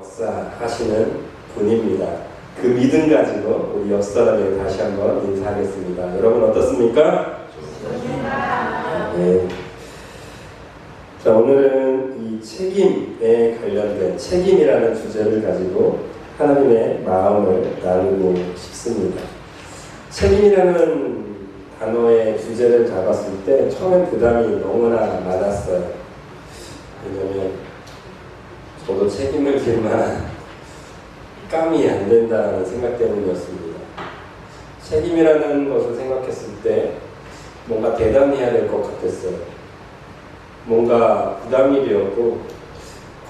역사하시는 분입니다. 그 믿음 가지고 우리 옆 사람에게 다시 한번 인사하겠습니다. 여러분 어떻습니까? 좋습니다. 네. 자, 오늘은 이 책임에 관련된 책임이라는 주제를 가지고 하나님의 마음을 나누고 싶습니다. 책임이라는 단어의 주제를 잡았을 때 처음엔 부담이 너무나 많았어요. 왜냐면 저도 책임을 질 만한 감이 안 된다는 생각 때문이었습니다. 책임이라는 것을 생각했을 때 뭔가 대담해야 될 것 같았어요. 뭔가 부담이 되었고,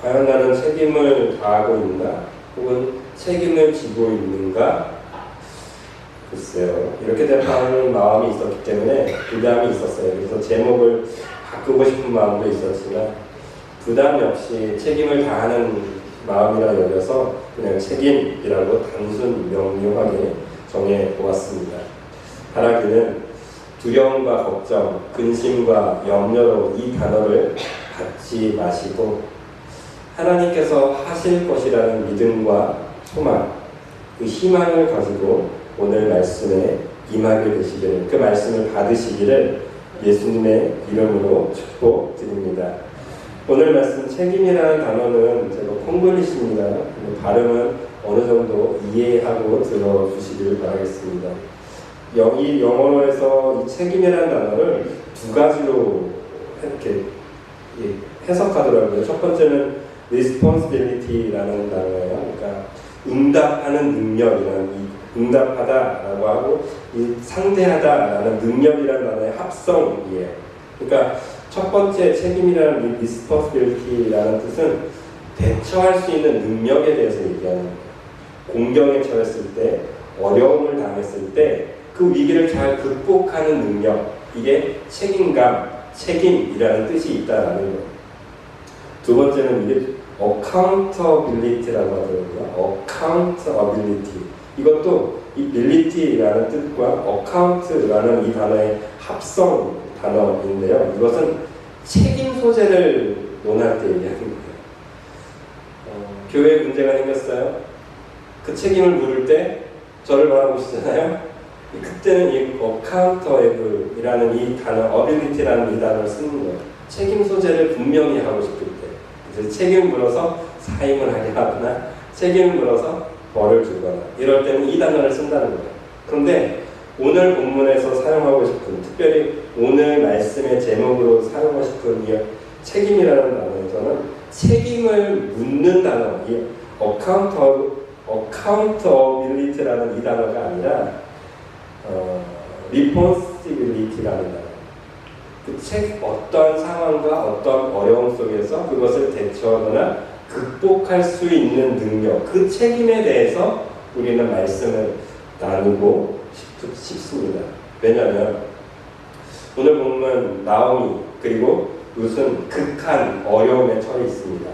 과연 나는 책임을 다하고 있나? 혹은 책임을 지고 있는가? 글쎄요. 이렇게 대답하는 마음이 있었기 때문에 부담이 있었어요. 그래서 제목을 바꾸고 싶은 마음도 있었지만 부담이 없이 책임을 다하는 마음이라 여겨서 그냥 책임이라고 단순 명료하게 정해보았습니다. 바라기는 두려움과 걱정, 근심과 염려로 이 단어를 갖지 마시고 하나님께서 하실 것이라는 믿음과 소망, 그 희망을 가지고 오늘 말씀에 임하게 되시기를, 그 말씀을 받으시기를 예수님의 이름으로 축복드립니다. 오늘 말씀 책임이라는 단어는 제가 콩글리시입니다. 발음은 어느 정도 이해하고 들어주시길 바라겠습니다. 이 영어에서 이 책임이라는 단어를 두 가지로 이렇게 해석하더라고요. 첫 번째는 responsibility라는 단어예요. 그러니까 응답하는 능력이라는, 이 응답하다라고 하고 이 상대하다라는 능력이라는 단어의 합성이에요. 그러니까 첫 번째 책임이라는 responsibility라는 뜻은 대처할 수 있는 능력에 대해서 얘기하는 거예요. 공경에 처했을 때, 어려움을 당했을 때 그 위기를 잘 극복하는 능력, 이게 책임감, 책임이라는 뜻이 있다라는 거예요. 두 번째는 이게 accountability라고 하더라고요. accountability. 이것도 이 ability라는 뜻과 account라는 이 단어의 합성 단어인데요. 이것은 책임 소재를 논할 때 얘기하는 거예요. 교회에 문제가 생겼어요. 그 책임을 물을 때 저를 바라보시잖아요. 그때는 이 accountable이라는 이 단어, ability라는 이 단어를 쓰는 거예요. 책임 소재를 분명히 하고 싶을 때. 그래서 책임을 물어서 사임을 하게 하거나 책임을 물어서 벌을 주거나 이럴 때는 이 단어를 쓴다는 거예요. 그런데 오늘 본문에서 사용하고 싶은, 특별히 오늘 말씀의 제목으로 사용하고 싶은 이 책임이라는 단어에서는 책임을 묻는 단어, 이 accountability라는 이 단어가 아니라 responsibility라는 단어. 어떤 상황과 어떤 어려움 속에서 그것을 대처하거나 극복할 수 있는 능력, 그 책임에 대해서 우리는 말씀을 나누고 싶습니다. 왜냐하면 오늘 보면 나오미 그리고 룻은 극한 어려움에 처해 있습니다.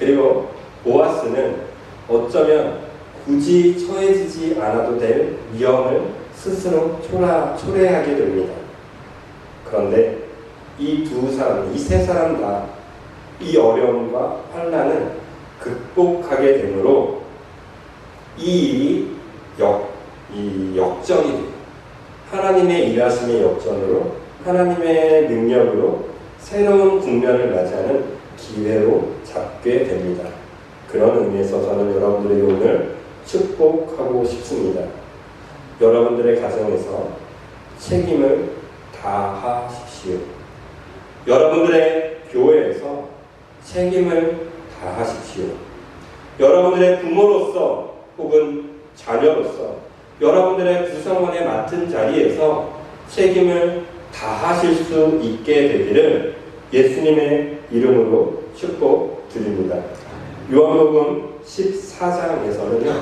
그리고 보아스는 어쩌면 굳이 처해지지 않아도 될 위험을 스스로 초래하게 됩니다. 그런데 이 두 사람, 이 세 사람 다 이 어려움과 환난을 극복하게 되므로 이 일이 역전이 돼요. 하나님의 일하심의 역전으로, 하나님의 능력으로 새로운 국면을 맞이하는 기회로 잡게 됩니다. 그런 의미에서 저는 여러분들에게 오늘 축복하고 싶습니다. 여러분들의 가정에서 책임을 다하십시오. 여러분들의 교회에서 책임을 다하십시오. 여러분들의 부모로서 혹은 자녀로서 여러분들의 구성원에 맡은 자리에서 책임을 다하실 수 있게 되기를 예수님의 이름으로 축복드립니다. 요한복음 14장에서는요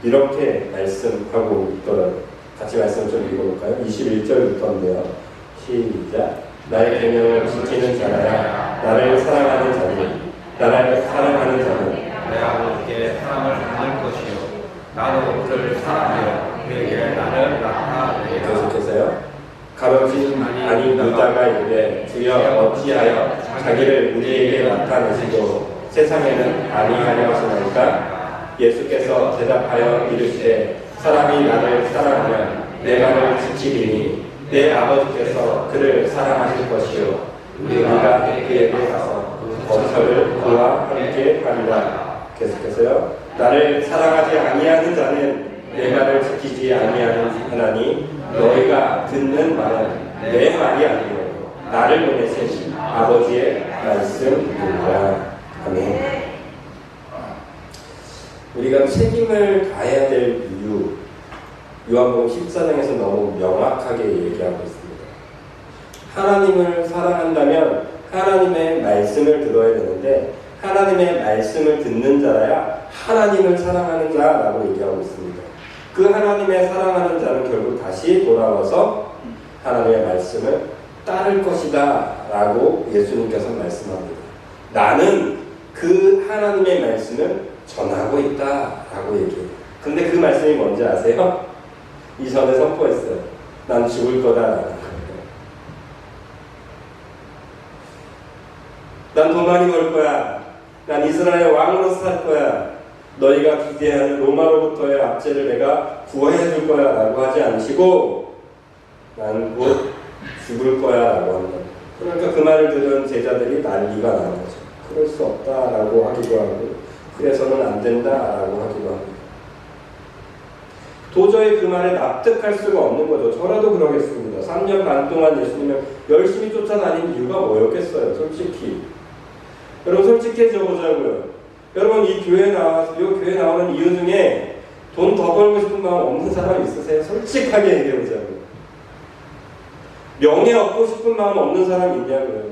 이렇게 말씀하고 있더라고요. 같이 말씀 좀 읽어볼까요? 21절부터인데요. 시작. 나의 계명을 지키는 자라야 나를 사랑하는 자니 나를 사랑하는 자는 내 아버지께 사랑을 받을 것이요 나도 그를 사랑하여 그에게 나를 나타내리라. 계속해서요. 가로진 아니 유다가 이르되 주여 어찌하여 자기를 우리에게 나타내시고 세상에는 아니하려 하시나이까? 예수께서 대답하여 이르시되 사람이 나를 사랑하면 내 말을 지키리니 내 아버지께서 그를 사랑하실 것이요 우리가 그에게 가서 거처를 그와 함께 하리라. 계속해서요. 나를 사랑하지 아니하는 자는 내 말을 지키지 아니하나니 너희가 듣는 말은 내 말이 아니요 나를 보내신 아버지의 말씀이니라. 아멘. 우리가 책임을 다해야 될 이유, 요한복음 14장에서 너무 명확하게 얘기하고 있습니다. 하나님을 사랑한다면 하나님의 말씀을 들어야 되는데 하나님의 말씀을 듣는 자라야 하나님을 사랑하는 자라고 얘기하고 있습니다. 그 하나님의 사랑하는 자는 결국 다시 돌아와서 하나님의 말씀을 따를 것이다 라고 예수님께서 말씀합니다. 나는 그 하나님의 말씀을 전하고 있다 라고 얘기해요. 근데 그 말씀이 뭔지 아세요? 이전에 선포했어요. 난 죽을 거다 라는 거예요. 난 돈 많이 벌 거야. 난 이스라엘 왕으로서 살 거야. 너희가 기대하는 로마로부터의 압제를 내가 구원해 줄 거야 라고 하지 않으시고 난 곧 죽을 거야 라고 한다. 그러니까 그 말을 들은 제자들이 난리가 나는 거죠. 그럴 수 없다 라고 하기도 하고 그래서는 안 된다 라고 하기도 합니다. 도저히 그 말에 납득할 수가 없는 거죠. 저라도 그러겠습니다. 3년 반 동안 예수님을 열심히 쫓아다닌 이유가 뭐였겠어요? 솔직히 여러분 솔직해져 보자고요. 여러분 이 교회 나오는 이유 중에 돈 더 벌고 싶은 마음 없는 사람 있으세요? 솔직하게 얘기해 보자고요. 명예 얻고 싶은 마음 없는 사람 있냐고요.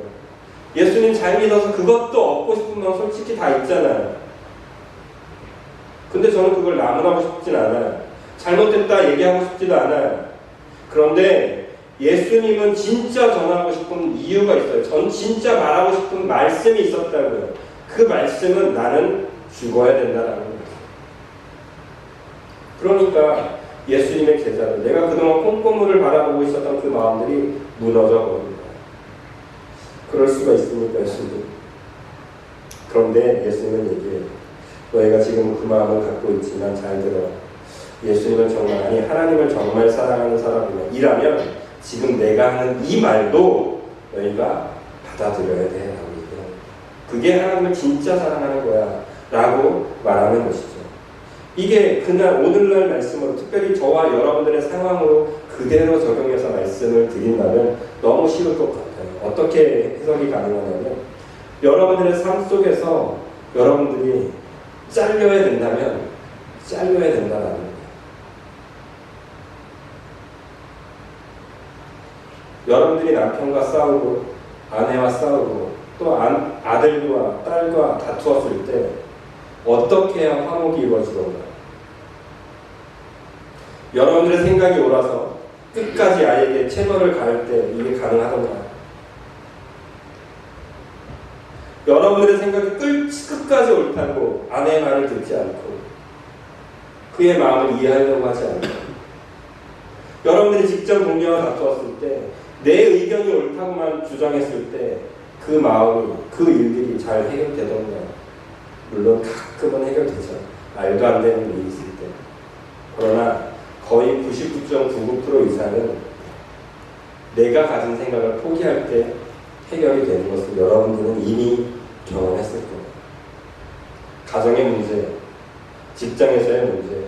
예수님 잘 믿어서 그것도 얻고 싶은 마음 솔직히 다 있잖아요. 근데 저는 그걸 나무라고 싶진 않아요. 잘못됐다 얘기하고 싶지도 않아요. 그런데 예수님은 진짜 전하고 싶은 이유가 있어요. 전 진짜 말하고 싶은 말씀이 있었다고요. 그 말씀은 나는 죽어야 된다는 거예요. 그러니까 예수님의 제자들, 내가 그동안 꼼꼼물을 바라보고 있었던 그 마음들이 무너져 버립니다. 그럴 수가 있습니까, 예수님? 그런데 예수님은 얘기해요. 너희가 지금 그 마음을 갖고 있지만 잘 들어. 예수님은 정말 아니 하나님을 정말 사랑하는 사람이라면 지금 내가 하는 이 말도 너희가 받아들여야 돼 라고 얘기해요. 그게 하나님을 진짜 사랑하는 거야 라고 말하는 것이죠. 이게 그날 오늘날 말씀으로 특별히 저와 여러분들의 상황으로 그대로 적용해서 말씀을 드린다면 너무 쉬울 것 같아요. 어떻게 해석이 가능하냐면 여러분들의 삶 속에서 여러분들이 잘려야 된다면 잘려야 된다는 거예요. 여러분들이 남편과 싸우고 아내와 싸우고 또 아들과 딸과 다투었을 때 어떻게 해야 화목이 이루어지던가? 여러분들의 생각이 옳아서 끝까지 아이에게 체벌을 가할 때 이게 가능하던가? 여러분들의 생각이 끝까지 옳다고 아내의 말을 듣지 않고 그의 마음을 이해하려고 하지 않고 여러분들이 직접 동료와 다투었을 때 내 의견이 옳다고만 주장했을 때 그 마음이 그 일들이 잘 해결되던가? 물론 가끔은 해결되죠. 말도 안 되는 일이 있을 때. 그러나 거의 99.99% 이상은 내가 가진 생각을 포기할 때 해결이 되는 것을 여러분들은 이미 경험했을 거예요. 가정의 문제, 직장에서의 문제,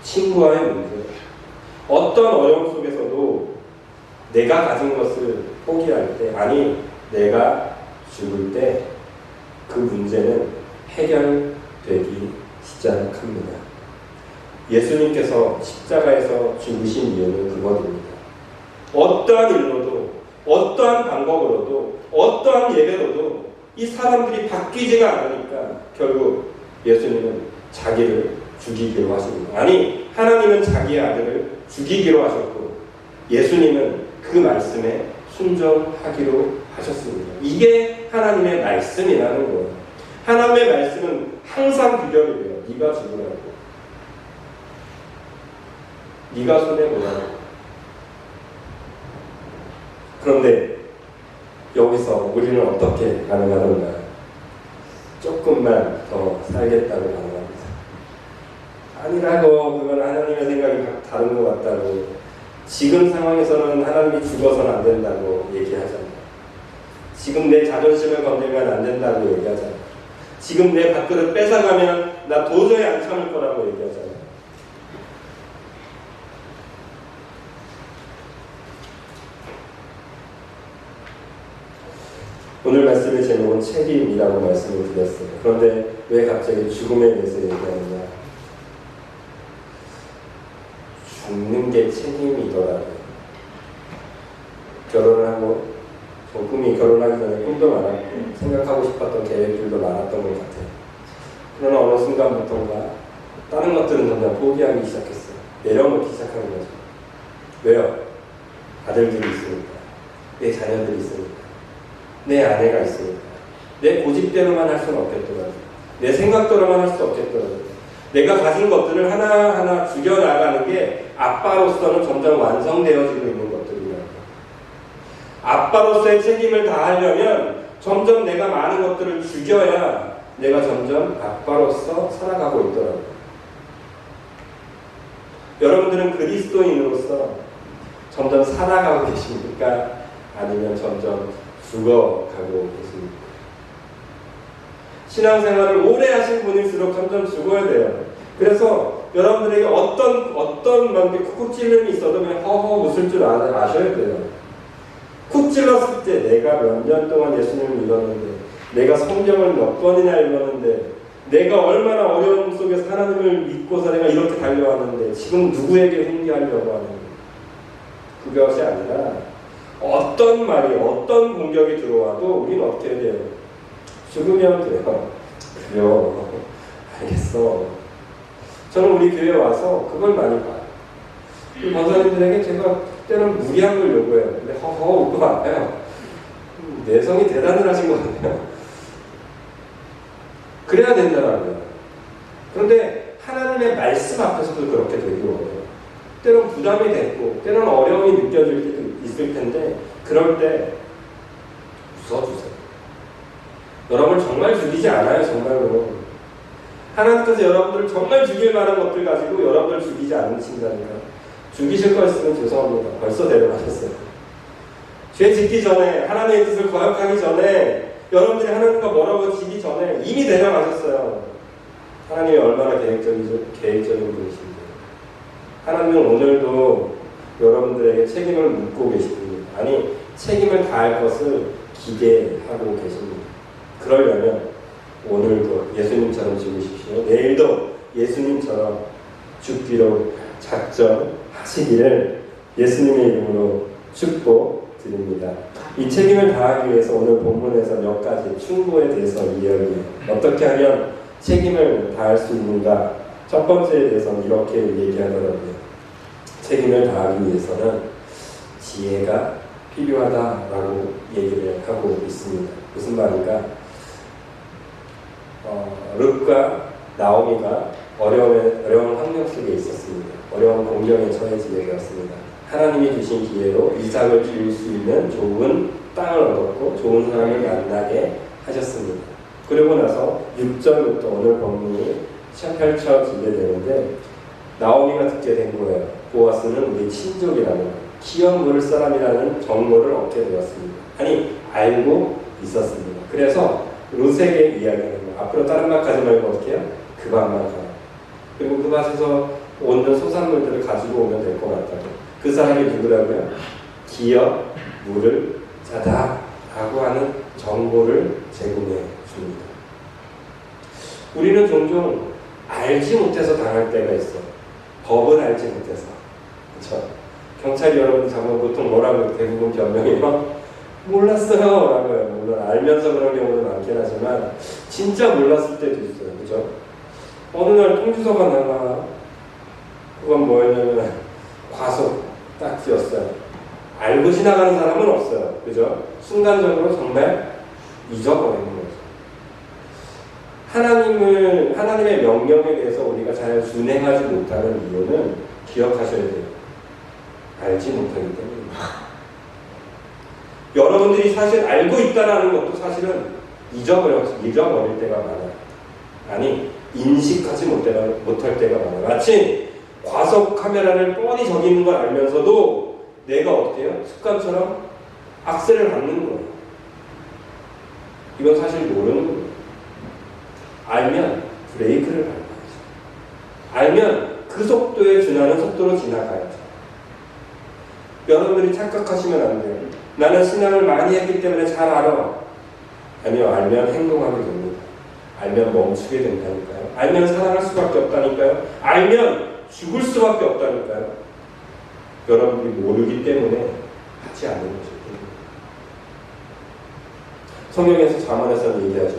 친구와의 문제, 어떤 어려움 속에서도 내가 가진 것을 포기할 때, 아니 내가 죽을 때 그 문제는 해결되기 시작합니다. 예수님께서 십자가에서 죽으신 이유는 그것입니다. 어떠한 일로도 어떠한 방법으로도 어떠한 예배로도 이 사람들이 바뀌지가 않으니까 결국 예수님은 자기를 죽이기로 하십니다. 아니 하나님은 자기의 아들을 죽이기로 하셨고 예수님은 그 말씀에 순종하기로 하셨습니다. 이게 하나님의 말씀이라는 거예요. 하나님의 말씀은 항상 규정이에요. 네가 죽으라고. 네가 손해보라고. 그런데 여기서 우리는 어떻게 가능하던가? 조금만 더 살겠다고 반응합니다. 아니라고, 그건 하나님의 생각이 다른 것 같다고, 지금 상황에서는 하나님이 죽어서는 안 된다고 얘기하잖아요. 지금 내 자존심을 건들면 안 된다고 얘기하잖아요. 지금 내 밥그릇 뺏어가면 나 도저히 안 참을 거라고 얘기하잖아요. 오늘 말씀의 제목은 책임이라고 말씀을 드렸어요. 그런데 왜 갑자기 죽음에 대해서 얘기하느냐? 죽는 게 책임이더라고요. 결혼을 하고 꿈이 결혼하기 전에 꿈도 많았고 생각하고 싶었던 계획들도 많았던 것 같아요. 그러나 어느 순간부터인가 다른 것들은 점점 포기하기 시작했어요. 내려놓기 시작하는 거죠. 왜요? 아들들이 있으니까, 내 자녀들이 있으니까, 내 아내가 있으니까, 내 고집대로만 할 수는 없겠더라고요. 내 생각대로만 할 수 없겠더라고요. 내가 가진 것들을 하나하나 죽여나가는 게 아빠로서는 점점 완성되어지고 있는 것들이라고요. 아빠로서의 책임을 다하려면 점점 내가 많은 것들을 죽여야 내가 점점 아빠로서 살아가고 있더라고요. 여러분들은 그리스도인으로서 점점 살아가고 계십니까? 아니면 점점 죽어가고 계십니까? 신앙생활을 오래 하신 분일수록 점점 죽어야 돼요. 그래서 여러분들에게 어떤 막 쿡 찔림이 있어도 그냥 허허 웃을 줄 아셔야 돼요. 쿡 찔렀을 때 내가 몇 년 동안 예수님을 믿었는데, 내가 성경을 몇 번이나 읽었는데, 내가 얼마나 어려움 속에서 하나님을 믿고서 내가 이렇게 달려왔는데 지금 누구에게 훈계하려고 하는 거예요. 그것이 아니라 어떤 말이, 어떤 공격이 들어와도 우리는 어떻게 해야 돼요? 죽으면 돼요. 그래요. 알겠어. 저는 우리 교회에 와서 그걸 많이 봐요. 이 권사님들에게 제가 때는 무리한 걸 요구해요. 근데 허허 웃고 말아요. 내성이 대단을 하신 것 같아요. 그래야 된다라고요. 그런데 하나님의 말씀 앞에서도 그렇게 되기 어려워요. 때론 부담이 됐고, 때론 어려움이 느껴질 때도 있을 텐데, 그럴 때 웃어주세요. 여러분을 정말 죽이지 않아요, 정말로. 하나님께서 여러분들을 정말 죽일 만한 것들 가지고 여러분을 죽이지 않으신다니까. 죽이실 거였으면 죄송합니다. 벌써 데려가셨어요. 죄 짓기 전에, 하나님의 뜻을 거역하기 전에, 여러분들이 하나님과 멀어지기 전에 이미 데려가셨어요. 하나님이 얼마나 계획적인 분이신데. 하나님은 오늘도 여러분들에게 책임을 묻고 계십니다. 아니, 책임을 다할 것을 기대하고 계십니다. 그러려면 오늘도 예수님처럼 죽으십시오. 내일도 예수님처럼 죽기로 작정하시기를 예수님의 이름으로 축복드립니다. 이 책임을 다하기 위해서 오늘 본문에서 몇 가지 충고에 대해서 이야기해요. 어떻게 하면 책임을 다할 수 있는가? 첫 번째에 대해서는 이렇게 얘기하더라고요. 책임을 다하기 위해서는 지혜가 필요하다라고 얘기를 하고 있습니다. 무슨 말인가? 룻과 나오미가 어려운 환경 속에 있었습니다. 어려운 공경에 처해지게 되었습니다. 하나님이 주신 기회로 이삭을 기를 수 있는 좋은 땅을 얻었고 좋은 사람을 만나게 하셨습니다. 그리고 나서 6절부터 오늘 본문이 펼쳐지게 되는데, 나오미가 듣게 된 거예요. 보아스는 우리 친족이라는, 기업 물을 사람이라는 정보를 얻게 되었습니다. 아니, 알고 있었습니다. 그래서 룻에게 이야기하는 거예요. 앞으로 다른 밭 가지 말고 어떻게 해요? 그 밭만 가요. 그리고 그 밭에서 얻는 소산물들을 가지고 오면 될 것 같다고. 그 사람이 누구라고요? 기업 물을 자다 라고 하는 정보를 제공해 줍니다. 우리는 종종 알지 못해서 당할 때가 있어. 법을 알지 못해서. 그렇죠? 경찰이 여러분 잡으면 보통 뭐라고 대부분 변명이 몰랐어요 라고요. 물론 알면서 그런 경우도 많긴 하지만 진짜 몰랐을 때도 있어요. 그죠? 어느 날 통지서가 나가. 그건 뭐였냐면 과속 딱 띄었어요. 알고 지나가는 사람은 없어요. 그죠? 순간적으로 정말 잊어버리는 거죠. 하나님의 명령에 대해서 우리가 잘 준행하지 못하는 이유는 기억하셔야 돼요. 알지 못하기 때문입니다. 여러분들이 사실 알고 있다는 것도 사실은 잊어버릴 때가 많아요. 아니, 인식하지 못할 때가 많아요. 마치 과속 카메라를 뻔히 저기 있는 걸 알면서도 내가 어떻게 해요? 습관처럼 악셀을 밟는 거예요. 이건 사실 모르는 거예요. 알면 브레이크를 밟아야죠. 알면 그 속도에 준하는 속도로 지나가야죠. 여러분들이 착각하시면 안 돼요. 나는 신앙을 많이 했기 때문에 잘 알아. 아니요, 알면 행동하게 됩니다. 알면 멈추게 된다니까요. 알면 사랑할 수밖에 없다니까요. 알면 죽을 수밖에 없다니까요. 여러분들이 모르기 때문에 하지 않는 거죠. 성경에서 잠언에서는 얘기하죠.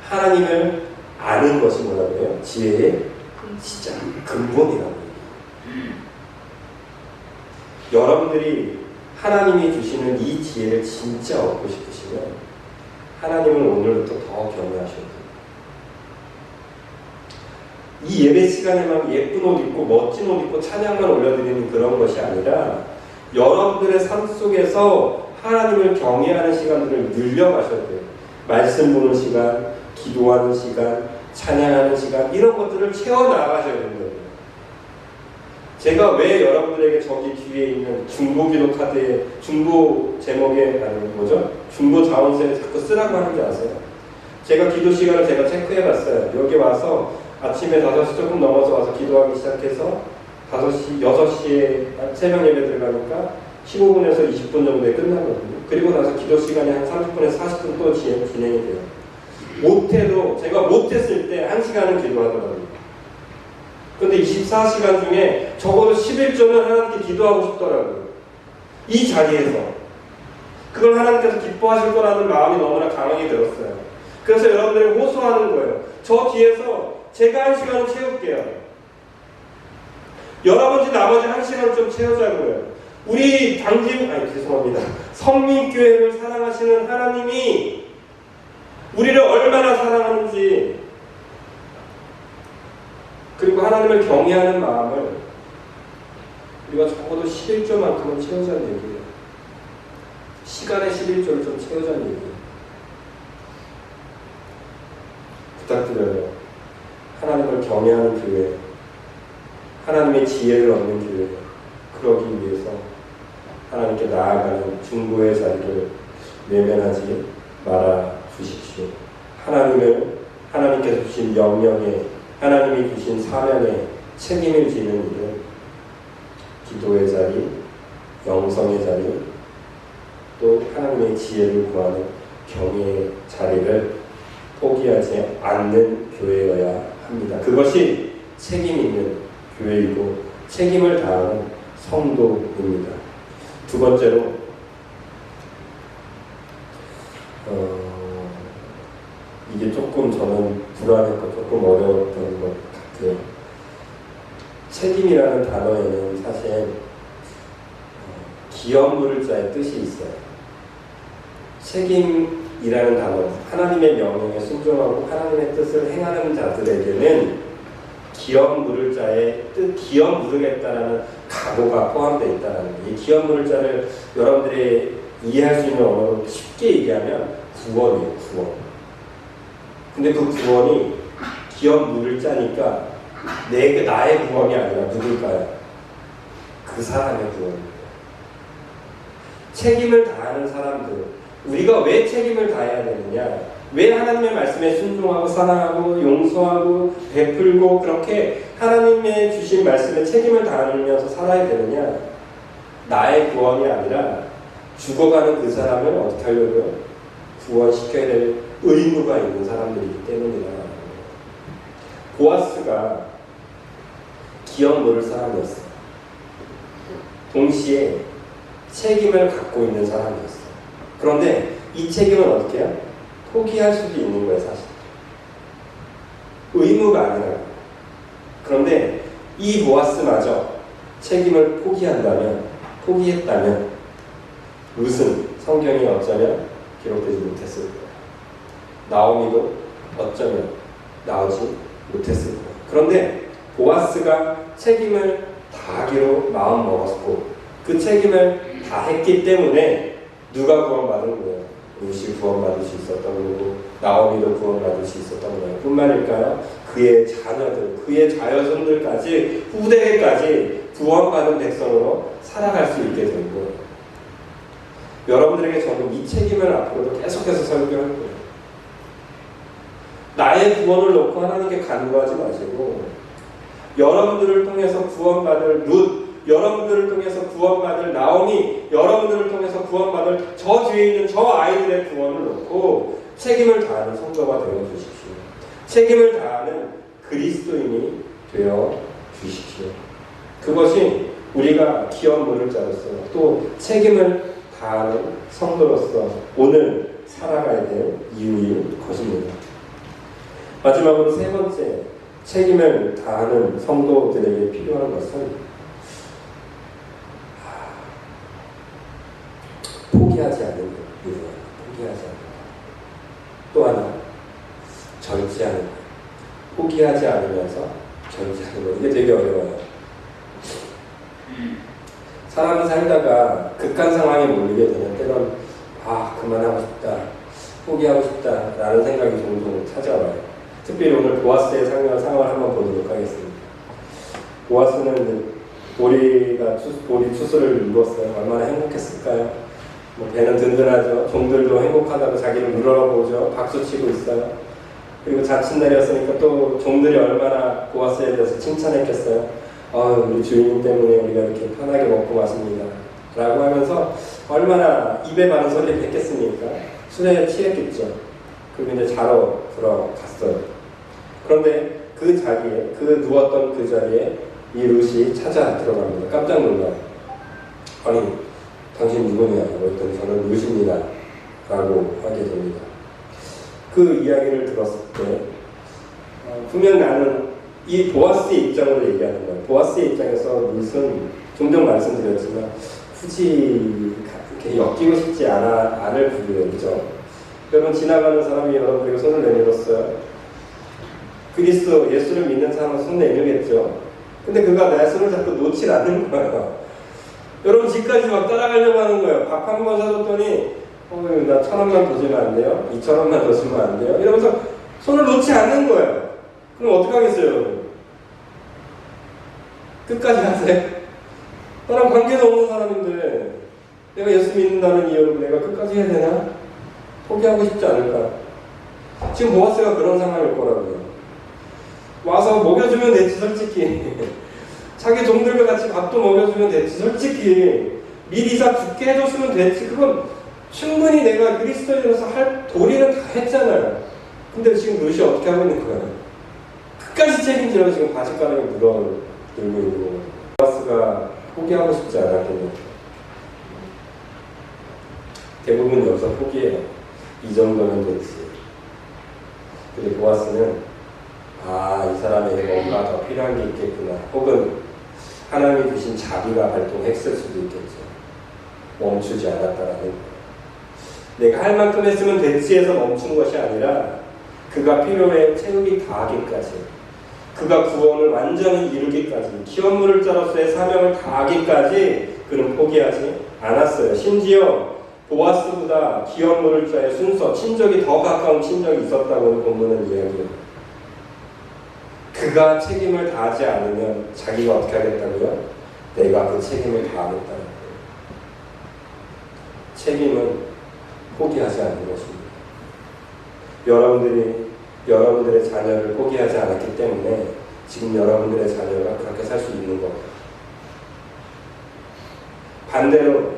하나님을 아는 것이 뭐라고 해요? 지혜의 시작, 근본이라고 해요. 여러분들이 하나님이 주시는 이 지혜를 진짜 얻고 싶으시면 하나님을 오늘부터 더 경외하셔야 돼요. 이 예배 시간에만 예쁜 옷 입고 멋진 옷 입고 찬양만 올려드리는 그런 것이 아니라 여러분들의 삶 속에서 하나님을 경외하는 시간들을 늘려가셔야 돼요. 말씀 보는 시간, 기도하는 시간, 찬양하는 시간, 이런 것들을 채워나가셔야 된다고요. 제가 왜 여러분들에게 저기 뒤에 있는 중보 기도 카드에 중보 제목에 중보 자원세를 자꾸 쓰라고 하는지 아세요? 제가 기도 시간을 제가 체크해 봤어요. 여기 와서 아침에 5시 조금 넘어서 와서 기도하기 시작해서 6시에 새벽 예배 들어가니까 15분에서 20분 정도에 끝나거든요. 그리고 나서 기도 시간이 한 30분에서 40분 또 진행이 돼요. 못해도, 제가 못했을 때 1시간은 기도하더라고요. 근데 24시간 중에 적어도 11조는 하나님께 기도하고 싶더라고요. 이 자리에서. 그걸 하나님께서 기뻐하실 거라는 마음이 너무나 강하게 들었어요. 그래서 여러분들이 호소하는 거예요. 저 뒤에서 제가 1시간은 채울게요. 여러분들 나머지 1시간 좀 채우자고요. 우리 죄송합니다. 성민교회를 사랑하시는 하나님이 우리를 얼마나 사랑하는지, 그리고 하나님을 경외하는 마음을 우리가 적어도 11조만큼은 채우자는 얘기예요. 시간의 11조를 좀 채우자는 얘기예요. 부탁드려요. 하나님을 경외하는 교회, 하나님의 지혜를 얻는 교회, 그러기 위해서 하나님께 나아가는 중보의 자리를 외면하지 말아 주십시오. 하나님께서 주신 명령에, 하나님이 주신 사명에 책임을 지는 일은 기도의 자리, 영성의 자리, 또 하나님의 지혜를 구하는 경외의 자리를 포기하지 않는 교회여야 합니다. 그것이 책임 있는 교회이고 책임을 다하는 성도입니다. 두 번째로 이게 조금 저는 불안했고 조금 어려웠던 것 같아요. 책임이라는 단어에는 사실 기업 물을 자의 뜻이 있어요. 책임이라는 단어, 하나님의 명령에 순종하고 하나님의 뜻을 행하는 자들에게는 기업 물을 자의 뜻, 기업 물으겠다라는 각오가 포함되어 있다는 거예요. 이 기업 물을 자를 여러분들이 이해할 수 있는 언어로 쉽게 얘기하면 구원이에요, 구원. 근데 그 구원이 기업 물을 자니까 나의 구원이 아니라 누굴까요? 그 사람의 구원입니다. 책임을 다하는 사람들, 우리가 왜 책임을 다해야 되느냐? 왜 하나님의 말씀에 순종하고 사랑하고 용서하고 베풀고 그렇게 하나님의 주신 말씀에 책임을 다하면서 살아야 되느냐? 나의 구원이 아니라 죽어가는 그 사람을 어떻게 하려고요? 구원시켜야 될 의무가 있는 사람들이기 때문이다. 보아스가 기업 물을 사람이었어요. 동시에 책임을 갖고 있는 사람이었어요. 그런데 이 책임은 어떻게 해요? 포기할 수도 있는 거예요, 사실. 의무가 아니라. 그런데 이 보아스마저 책임을 포기했다면 룻은 성경이 어쩌면 기록되지 못했을 거예요. 나오미도 어쩌면 나오지 못했을 거예요. 그런데 보아스가 책임을 다하기로 마음 먹었고 그 책임을 다했기 때문에 누가 구원받은 거예요? 룻이 구원받을 수 있었던 거고 나오미도 구원받을 수 있었던 거예요. 뿐만일까요? 그의 자녀들, 그의 자녀손들까지, 후대에까지 구원받은 백성으로 살아갈 수 있게 된 거예요. 여러분들에게 저는 이 책임을 앞으로도 계속해서 설교할 거예요. 나의 구원을 놓고 하나님께 간구하지 마시고, 여러분들을 통해서 구원받을 룻, 여러분들을 통해서 구원받을 나오미, 여러분들을 통해서 구원받을 저 뒤에 있는 저 아이들의 구원을 놓고 책임을 다하는 성도가 되어 주십시오. 책임을 다하는 그리스도인이 되어 주십시오. 그것이 우리가 기업 물을 자로서 또 책임을 다하는 성도로서 오늘 살아가야 될 이유일 것입니다. 마지막으로 세 번째, 책임을 다하는 성도들에게 필요한 것은 포기하지 않는 것, 포기하지 않는 것. 또 하나, 절제하는 것. 포기하지 않으면서 절제하는 것. 이게 되게 어려워요. 사람이 살다가 극한 상황에 몰리게 되면 때론 그만하고 싶다, 포기하고 싶다 라는 생각이 종종 찾아와요. 특별히 오늘 보아스의 상황을 한번 보도록 하겠습니다. 보아스는 보리 추수를 이뤘어요. 얼마나 행복했을까요? 배는 든든하죠. 종들도 행복하다고 자기를 물어보죠. 박수치고 있어요. 그리고 자칫날이었으니까 또 종들이 얼마나 보아스에 대해서 칭찬했겠어요. 우리 주인님 때문에 우리가 이렇게 편하게 먹고 마십니다 라고 하면서 얼마나 입에 바른 소리를 했겠습니까? 술에 취했겠죠. 그리고 이제 자러 들어갔어요. 그런데 그 자리에, 누웠던 그 자리에 이 룻이 찾아 들어갑니다. 깜짝 놀라요. 아니, 당신 누구냐고 했더니 저는 룻입니다 라고 하게 됩니다. 그 이야기를 들었을 때 분명 나는 이 보아스의 입장으로 얘기하는 거예요. 보아스의 입장에서 룻은 종종 말씀드렸지만 굳이 이렇게 엮이고 싶지 않을 부류예요. 그죠? 여러분, 지나가는 사람이 여러분들에게 손을 내밀었어요. 그리스도 예수를 믿는 사람은 손 내밀겠죠. 근데 그가 내 손을 잡고 놓질 않는 거예요. 여러분, 집까지 막 따라가려고 하는 거예요. 밥 한 번 사줬더니 나 1,000원만 더 주면 안 돼요? 2,000원만 더 주면 안 돼요? 이러면서 손을 놓지 않는 거예요. 그럼 어떡하겠어요, 여러분? 끝까지 하세요? 나랑 관계도 없는 사람인데 내가 예수 믿는다는 이유로 내가 끝까지 해야 되나? 포기하고 싶지 않을까? 지금 보아스가 그런 상황일 거라고요. 와서 먹여주면 되지, 솔직히. 자기 종들과 같이 밥도 먹여주면 되지, 솔직히. 미리 다 죽게 해줬으면 되지. 그건 충분히 내가 그리스도인으로서 할 도리는 다 했잖아요. 근데 지금 룻이 어떻게 하고 있는 거예요? 끝까지 책임지라고 지금 바짓가랑이 들고 있는 거예요. 보아스가 포기하고 싶지 않았거든요. 대부분 여기서 포기해요. 이 정도면 됐지. 근데 보아스는 이 사람에게 뭔가 더 필요한 게 있겠구나. 혹은 하나님이 주신 자비가 발동했을 수도 있겠죠. 멈추지 않았다라는 거예요. 내가 할 만큼 했으면 됐지 해서 멈춘 것이 아니라 그가 필요에 채우기 다하기까지, 그가 구원을 완전히 이루기까지, 기업 물을 자로서의 사명을 다하기까지 그는 포기하지 않았어요. 심지어 보아스보다 기업 물을 자의 순서, 친족이 더 가까운 친족이 있었다고 본문은 이야기해요. 그가 책임을 다하지 않으면 자기가 어떻게 하겠다고요? 내가 그 책임을 다하겠다는 거예요. 책임은 포기하지 않는 것입니다. 여러분들이 여러분들의 자녀를 포기하지 않았기 때문에 지금 여러분들의 자녀가 그렇게 살 수 있는 겁니다. 반대로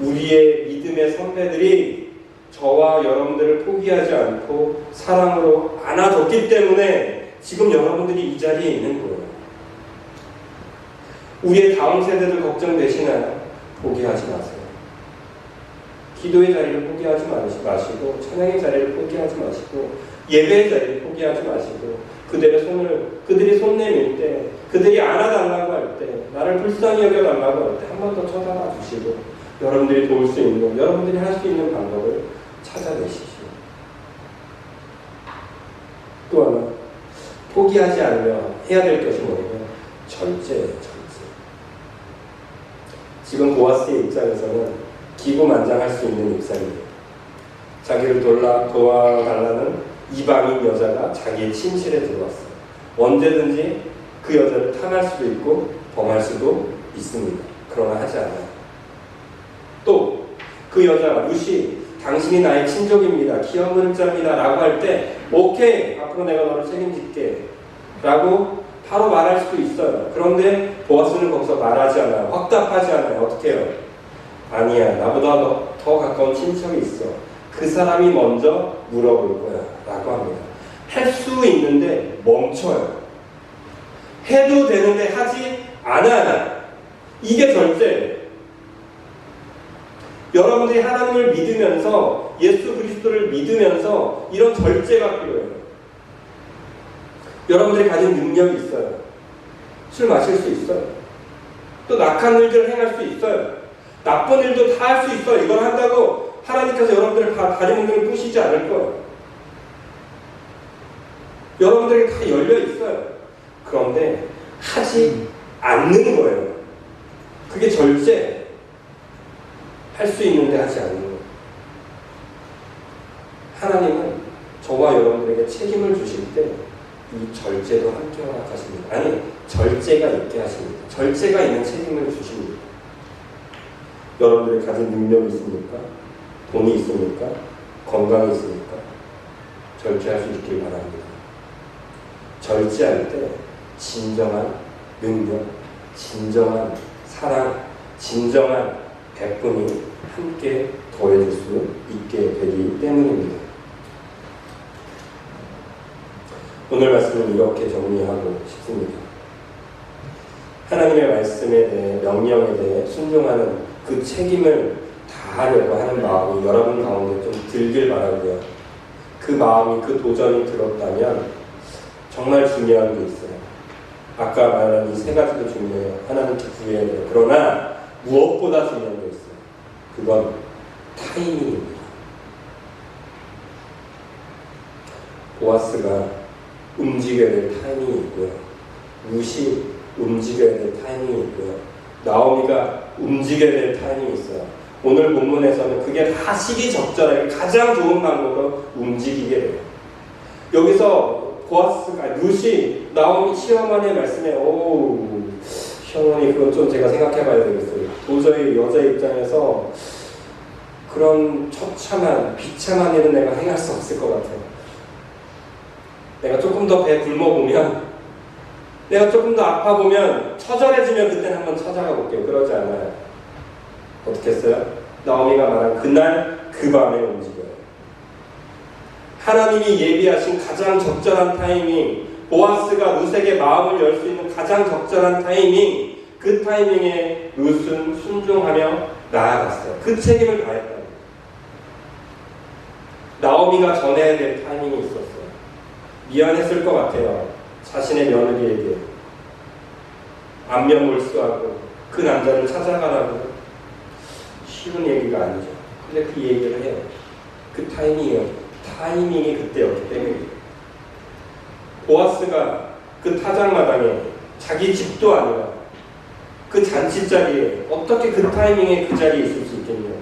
우리의 믿음의 선배들이 저와 여러분들을 포기하지 않고 사랑으로 안아줬기 때문에 지금 여러분들이 이 자리에 있는 거예요. 우리의 다음 세대들 걱정되시나요? 포기하지 마세요. 기도의 자리를 포기하지 마시고, 찬양의 자리를 포기하지 마시고, 예배의 자리를 포기하지 마시고, 그들이 손 내밀 때, 그들이 안아달라고 할 때, 나를 불쌍히 여겨달라고 할 때 한 번 더 쳐다봐 주시고, 여러분들이 도울 수 있는, 여러분들이 할 수 있는 방법을 찾아내십시오. 또 하나, 포기하지 않으면 해야 될 것이 뭐냐면 절제예요. 절제. 지금 보아스의 입장에서는 기고만장할 수 있는 입장이에요. 자기를 도와달라는 이방인 여자가 자기의 침실에 들어왔어요. 언제든지 그 여자를 탐할 수도 있고 범할 수도 있습니다. 그러나 하지 않아요. 또 그 여자가 루시, 당신이 나의 친족입니다. 키 없는 자입니다. 라고 할 때 오케이, 앞으로 내가 너를 책임질게 라고 바로 말할 수도 있어요. 그런데 보아스는 거기서 말하지 않아요. 확답하지 않아요. 어떻게 해요? 아니야, 나보다 더 가까운 친척이 있어. 그 사람이 먼저 물어볼 거야 라고 합니다. 할 수 있는데 멈춰요. 해도 되는데 하지 않아요. 이게 절제예요. 여러분들이 하나님을 믿으면서, 예수 그리스도를 믿으면서 이런 절제가 필요해요. 여러분들이 가진 능력이 있어요. 술 마실 수 있어요. 또 낙한 일들을 행할 수 있어요. 나쁜 일도 다 할 수 있어요. 이걸 한다고 하나님께서 여러분들을 다리 몽둥이 부시지 않을 거예요. 여러분들이 다 열려 있어요. 그런데 하지 않는 거예요. 그게 절제. 할 수 있는데 하지 않는 거예요. 하나님은 저와 여러분들에게 책임을 주실 때 이 절제도 함께 허락하십니다. 아니, 절제가 있게 하십니다. 절제가 있는 책임을 주십니다. 여러분들이 가진 능력이 있습니까? 돈이 있습니까? 건강이 있습니까? 절제할 수 있길 바랍니다. 절제할 때 진정한 능력, 진정한 사랑, 진정한 베품이 함께 더해질 수 있게 되기 때문입니다. 오늘 말씀은 이렇게 정리하고 싶습니다. 하나님의 말씀에 대해, 명령에 대해 순종하는 그 책임을 다하려고 하는 마음이 여러분 가운데 좀 들길 바라고요. 그 마음이, 그 도전이 들었다면 정말 중요한 게 있어요. 아까 말한 이 세 가지도 중요해요. 하나님께 구해야 돼요. 그러나 무엇보다 중요한 게 있어요. 그건 타이밍입니다. 보아스가 움직여야 될 타이밍이 있고요. 룻이 움직여야 될 타이밍이 있고요. 나오미가 움직여야 될 타이밍이 있어요. 오늘 본문에서는 그게 다 시기적절하게 가장 좋은 방법으로 움직이게 돼요. 여기서 보아스가, 룻이 나오미 시어머니의 말씀에 시어머니 그건 좀 제가 생각해 봐야 되겠어요. 도저히 여자 입장에서 그런 처참한 비참한 일은 내가 행할 수 없을 것 같아요. 내가 조금 더 배 굶어보면, 내가 조금 더 아파보면, 처절해지면 그때는 한번 찾아가 볼게요. 그러지 않아요. 어떻게 했어요? 나오미가 말한 그날 그 밤에 움직여요. 하나님이 예비하신 가장 적절한 타이밍, 보아스가 룻에게 마음을 열 수 있는 가장 적절한 타이밍, 그 타이밍에 룻은 순종하며 나아갔어요. 그 책임을 다했다. 나오미가 전해야 될 타이밍이 있었어요. 미안했을 것 같아요. 자신의 며느리에게 안면몰수하고 그 남자를 찾아가라고. 쉬운 얘기가 아니죠. 근데 그 얘기를 해요. 그 타이밍이 그때였기 때문에. 보아스가 그 타작마당에 자기 집도 아니라 그 잔치자리에 어떻게 그 타이밍에 그 자리에 있을 수 있겠냐고.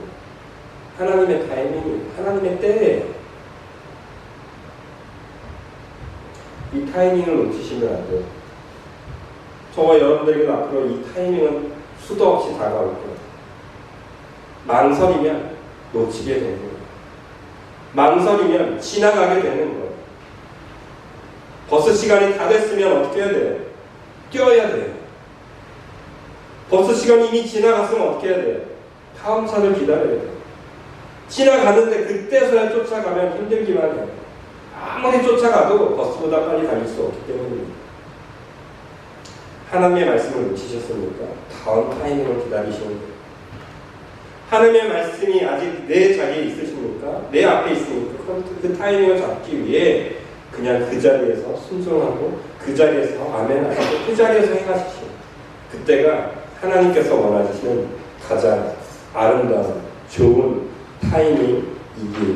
하나님의 타이밍이, 하나님의 때예요. 이 타이밍을 놓치시면 안 돼요. 저와 여러분들에게도 앞으로 이 타이밍은 수도 없이 다가올 거예요. 망설이면 놓치게 되는 거예요. 망설이면 지나가게 되는 거예요. 버스 시간이 다 됐으면 어떻게 해야 돼요? 뛰어야 돼요. 버스 시간이 이미 지나갔으면 어떻게 해야 돼요? 다음 차를 기다려야 돼요. 지나가는데 그때서야 쫓아가면 힘들기만 해요. 아무리 쫓아가도 버스보다 빨리 달릴 수 없기 때문입니다. 하나님의 말씀을 놓치셨습니까? 다음 타이밍을 기다리시는 거예요. 하나님의 말씀이 아직 내 자리에 있으십니까? 내 앞에 있으니까 그 타이밍을 잡기 위해 그냥 그 자리에서 순종하고 그 자리에서 아멘 하시고 그 자리에서 행하십시오. 그때가 하나님께서 원하시는 가장 아름다운 좋은 타이밍이길